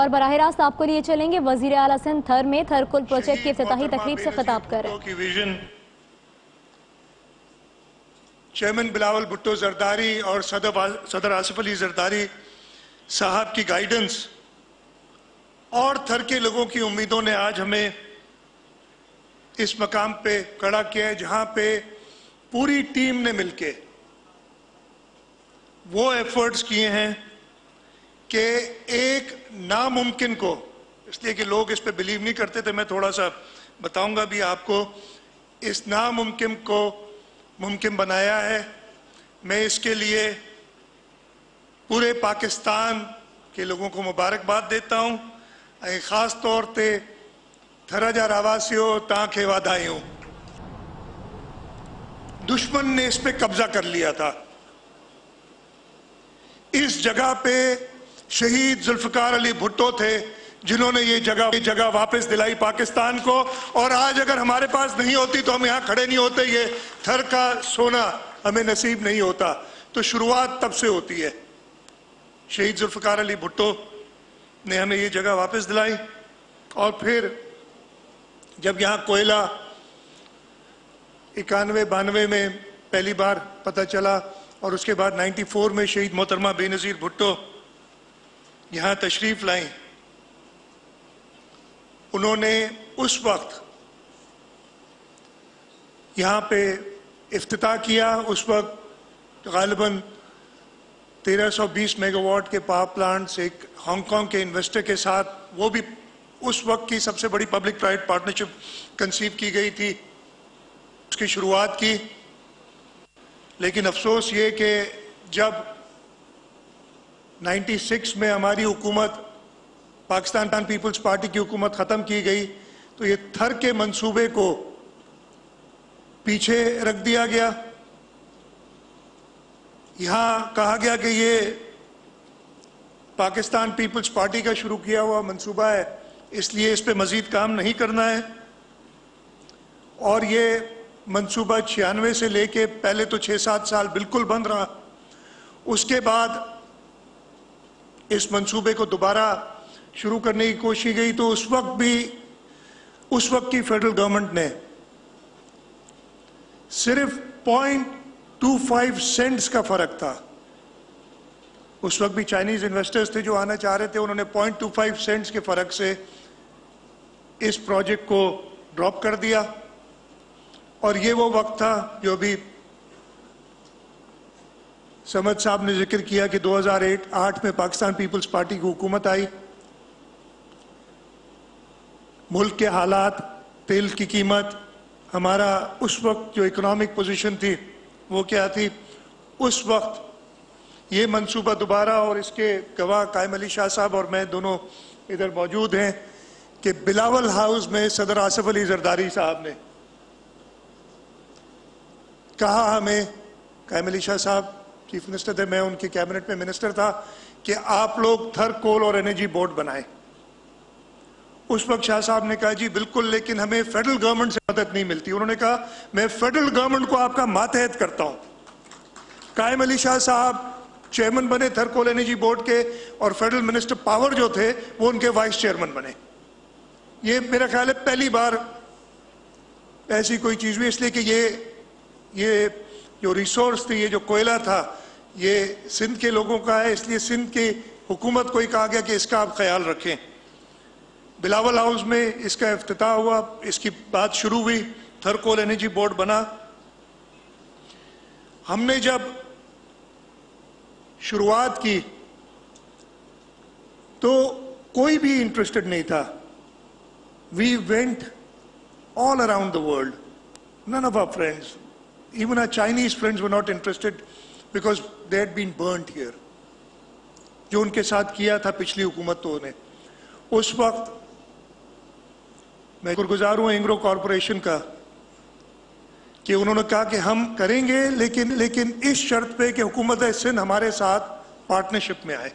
और बराह रास्त आपको लिए चलेंगे वजीर आला सिंध थर में थरकुल प्रोजेक्ट की इफ्तिताही तकरीब से खिताब कर रहे हैं। चेयरमैन बिलावल भुट्टो जरदारी और सदर आसिफ अली जरदारी साहब की गाइडेंस और थर के लोगों की उम्मीदों ने आज हमें इस मकाम पे खड़ा किया है, जहां पे पूरी टीम ने मिलके वो एफर्ट्स किए हैं कि एक नामुमकिन को, इसलिए कि लोग इस पे बिलीव नहीं करते थे, मैं थोड़ा सा बताऊंगा भी आपको, इस नामुमकिन को मुमकिन बनाया है। मैं इसके लिए पूरे पाकिस्तान के लोगों को मुबारकबाद देता हूं। खास तौर पे थरा जा रहवासियों ताके वाधायूं, दुश्मन ने इस पे कब्जा कर लिया था। इस जगह पे शहीद जुल्फकार अली भुट्टो थे जिन्होंने ये जगह वापस दिलाई पाकिस्तान को, और आज अगर हमारे पास नहीं होती तो हम यहाँ खड़े नहीं होते, ये थर का सोना हमें नसीब नहीं होता। तो शुरुआत तब से होती है। शहीद जुल्फकार अली भुट्टो ने हमें ये जगह वापस दिलाई, और फिर जब यहाँ कोयला 91-92 में पहली बार पता चला, और उसके बाद 94 में शहीद मोहतरमा बेनज़ीर भुट्टो यहाँ तशरीफ लाई। उन्होंने उस वक्त यहाँ पे इफ्तिताह किया। उस वक्त गालिबन 1320 मेगावाट के पावर प्लांट से एक हांगकांग के इन्वेस्टर के साथ, वो भी उस वक्त की सबसे बड़ी पब्लिक प्राइवेट पार्टनरशिप कंसीव की गई थी, उसकी शुरुआत की। लेकिन अफसोस ये कि जब 96 में हमारी हुकूमत, पाकिस्तान पीपल्स पार्टी की हुकूमत ख़त्म की गई, तो ये थर के मंसूबे को पीछे रख दिया गया। यहाँ कहा गया कि ये पाकिस्तान पीपल्स पार्टी का शुरू किया हुआ मंसूबा है, इसलिए इस पे मज़ीद काम नहीं करना है। और ये मंसूबा 96 से लेके पहले तो 6-7 साल बिल्कुल बंद रहा। उसके बाद इस मंसूबे को दोबारा शुरू करने की कोशिश गई, तो उस वक्त की फेडरल गवर्नमेंट ने सिर्फ 0.25 सेंट्स का फर्क था। उस वक्त भी चाइनीज इन्वेस्टर्स थे जो आना चाह रहे थे, उन्होंने 0.25 सेंट्स के फर्क से इस प्रोजेक्ट को ड्रॉप कर दिया। और ये वो वक्त था जो अभी समद साहब ने जिक्र किया कि 2008 में पाकिस्तान पीपल्स पार्टी की हुकूमत आई। मुल्क के हालात, तेल की कीमत, हमारा उस वक्त जो इकोनॉमिक पोजीशन थी वो क्या थी, उस वक्त ये मंसूबा दोबारा, और इसके गवाह कायम अली शाह साहब और मैं दोनों इधर मौजूद हैं, कि बिलावल हाउस में सदर आसिफ अली जरदारी साहब ने कहा हमें, कायम अली शाह साहब चीफ मिनिस्टर थे, मैं उनके कैबिनेट में मिनिस्टर था, कि आप लोग थर कोल और एनर्जी बोर्ड बनाएं। उस वक्त शाह साहब ने कहा जी बिल्कुल, लेकिन हमें फेडरल गवर्नमेंट से मदद नहीं मिलती। उन्होंने कहा मैं फेडरल गवर्नमेंट को आपका मातहत करता हूं। कायम अली शाह साहब चेयरमैन बने थर कोल एनर्जी बोर्ड के, और फेडरल मिनिस्टर पावर जो थे वो उनके वाइस चेयरमैन बने। ये मेरा ख्याल है पहली बार ऐसी कोई चीज हुई, इसलिए कि ये जो रिसोर्स थी, ये जो कोयला था, ये सिंध के लोगों का है, इसलिए सिंध की हुकूमत को ही कहा गया कि इसका आप ख्याल रखें। बिलावल हाउस में इसका इफ्तिताह हुआ, इसकी बात शुरू हुई, थर कोल एनर्जी बोर्ड बना। हमने जब शुरुआत की तो कोई भी इंटरेस्टेड नहीं था। We went all around the world, none of our friends, even our Chinese friends were not interested because they had been burnt here. जो उनके साथ किया था पिछली हुकूमतों ने, उस वक्त मैं शुक्रगुजार हूं एंग्रो कॉरपोरेशन का कि उन्होंने कहा कि हम करेंगे, लेकिन इस शर्त पे कि हुकूमत सिंध हमारे साथ पार्टनरशिप में आए।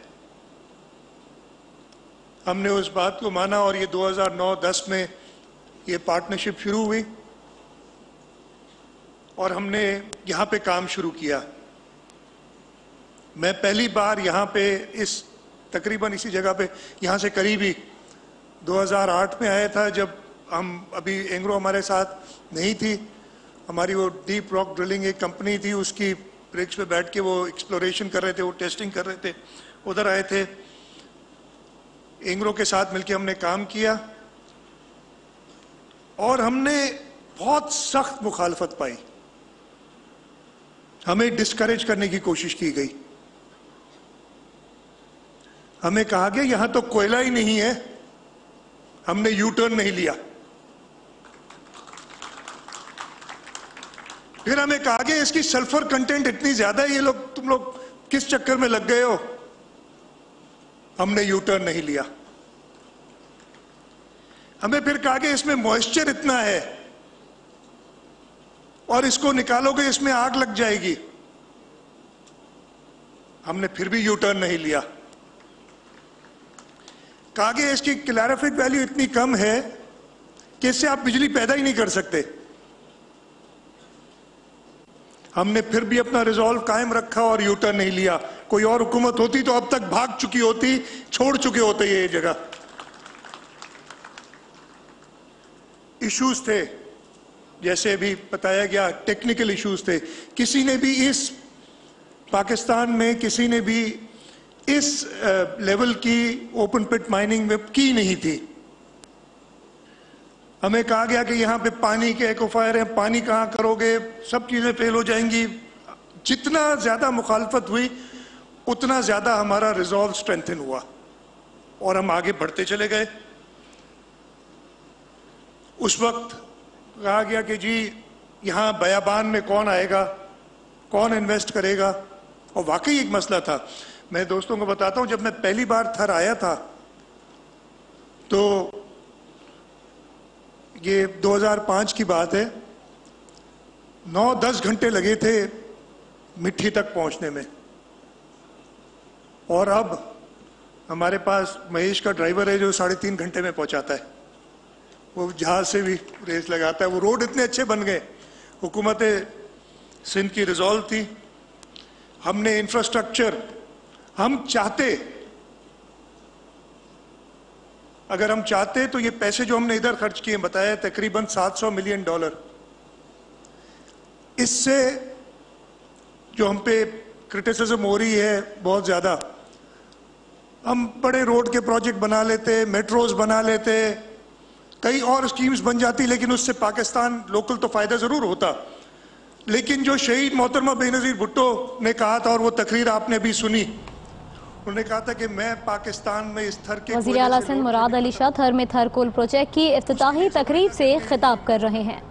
हमने उस बात को माना, और ये 2009-10 में ये पार्टनरशिप शुरू हुई, और हमने यहाँ पे काम शुरू किया। मैं पहली बार यहाँ पे इस तकरीबन इसी जगह पे, यहाँ से करीब ही 2008 में आया था, जब हम अभी एंग्रो हमारे साथ नहीं थी, हमारी वो डीप रॉक ड्रिलिंग एक कंपनी थी, उसकी ब्रिक्स पे बैठ के वो एक्सप्लोरेशन कर रहे थे, वो टेस्टिंग कर रहे थे, उधर आए थे। एंग्रो के साथ मिलके हमने काम किया और हमने बहुत सख्त मुखालफत पाई, हमें डिस्करेज करने की कोशिश की गई। हमें कहा गया यहां तो कोयला ही नहीं है, हमने यू टर्न नहीं लिया। फिर हमें कहा गया इसकी सल्फर कंटेंट इतनी ज्यादा है, ये लोग तुम लोग किस चक्कर में लग गए हो, हमने यू टर्न नहीं लिया। हमें फिर कहा गया इसमें मॉइस्चर इतना है और इसको निकालोगे इसमें आग लग जाएगी, हमने फिर भी यू टर्न नहीं लिया। कहा गया इसकी कैलोरीफिक वैल्यू इतनी कम है कि इससे आप बिजली पैदा ही नहीं कर सकते, हमने फिर भी अपना रिजॉल्व कायम रखा और यू टर्न नहीं लिया। कोई और हुकूमत होती तो अब तक भाग चुकी होती, छोड़ चुके होते ये जगह। इश्यूज थे, जैसे अभी बताया गया, टेक्निकल इश्यूज थे। किसी ने भी इस पाकिस्तान में किसी ने भी इस लेवल की ओपन पिट माइनिंग में की नहीं थी। हमें कहा गया कि यहाँ पे पानी के एक्वाफायर हैं, पानी कहाँ करोगे, सब चीजें फेल हो जाएंगी। जितना ज्यादा मुखालफत हुई उतना ज्यादा हमारा रिजॉल्व स्ट्रेंथन हुआ और हम आगे बढ़ते चले गए। उस वक्त कहा गया कि जी यहाँ बयाबान में कौन आएगा, कौन इन्वेस्ट करेगा, और वाकई एक मसला था। मैं दोस्तों को बताता हूँ, जब मैं पहली बार थर आया था तो ये 2005 की बात है, 9-10 घंटे लगे थे मिट्टी तक पहुंचने में, और अब हमारे पास महेश का ड्राइवर है जो 3.5 घंटे में पहुंचाता है, वो जहाज से भी रेस लगाता है। वो रोड इतने अच्छे बन गए, हुकूमत सिंध की रिजॉल्व थी, हमने इंफ्रास्ट्रक्चर, हम चाहते, अगर हम चाहते तो ये पैसे जो हमने इधर खर्च किए, बताया तकरीबन $700 मिलियन, इससे जो हम पे क्रिटिसिज्म हो रही है बहुत ज्यादा, हम बड़े रोड के प्रोजेक्ट बना लेते, मेट्रोज बना लेते, कई और स्कीम्स बन जाती, लेकिन उससे पाकिस्तान लोकल तो फायदा जरूर होता। लेकिन जो शहीद मोहतरमा बेनज़ीर भुट्टो ने कहा था, और वो तकरीर आपने भी सुनी, उन्होंने कहा था कि मैं पाकिस्तान में इस थर के वज़ीर आला सिंध मुराद अली शाह थर में थर कोल प्रोजेक्ट की इफ्तिताही तकरीब से खिताब कर रहे हैं।